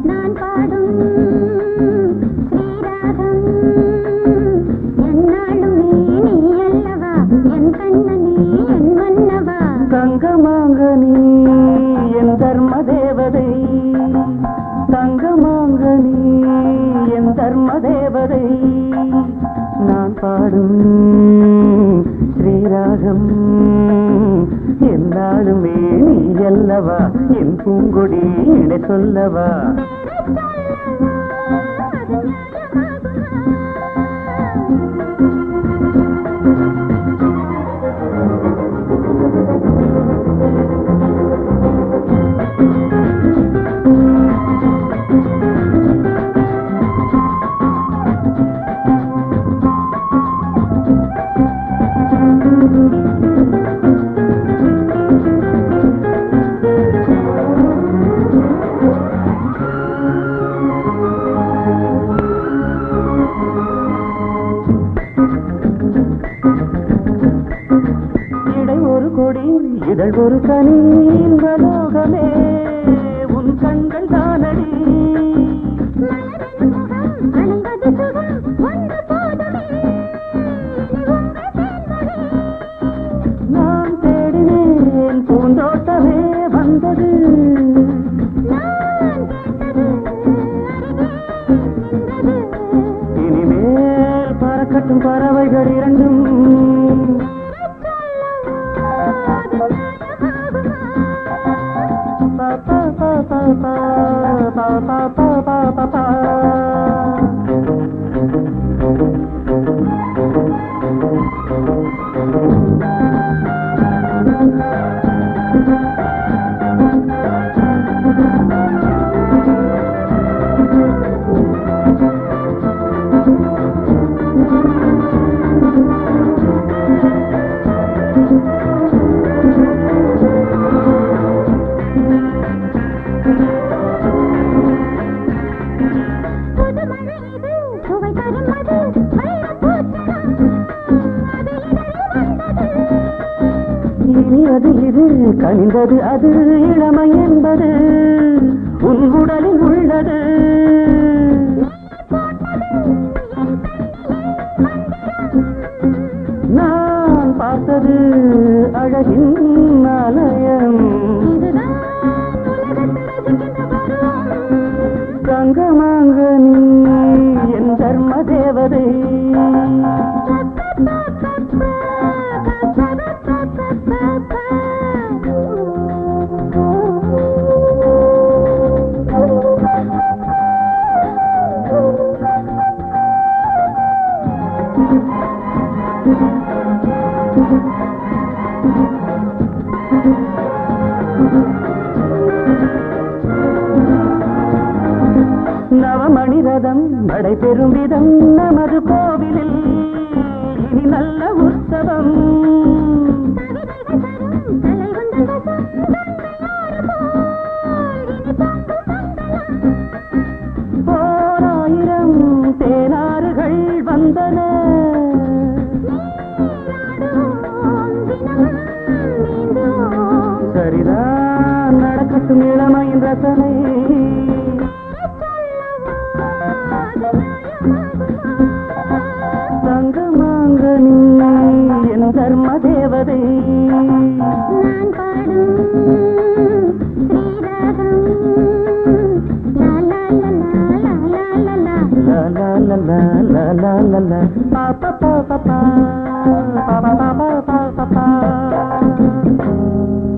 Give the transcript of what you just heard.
நான் பாடும் ஸ்ரீராகம் என்னாலுமே நீ அல்லவா என் கண்ணனே என் மன்னவா தங்கமாங்க நீ என் தர்ம தேவதை தங்கமாங்க நீ என் தர்ம தேவதை நான் பாடும் ஸ்ரீராகம் என்னாலுமே நீ அல்லவா என் பூங்கொடி இணை சொல்லவா இதழ் ஒரு கனி இன்பலோகமே உன் கண்கள் தானடி நான் தேடினேன் பூந்தோட்டமே வந்தது இனிமேல் பறக்கட்டும் பறவைகள் இரண்டும் இனியது இது கனிந்தது அது இளமை என்பது உன் உடலில் உள்ளது நான் பார்த்தது அழகின் ஆலயம் தங்கமாங்க நீ என் தர்ம தேவதை நவமணி ரதம் நடைபெறும் விதம் நமது கோவிலில் இனி நல்ல உற்சவம் போராயிரம் தேனாறுகள் வந்தன சரிதான் நடக்கட்டும் இளமையின் ரசனை தங்கமாங்க நீ என் தர்ம தேவதை நான் பாடும் ஸ்ரீராகம் la la la la la la la la pa pa pa pa pa pa pa pa pa pa pa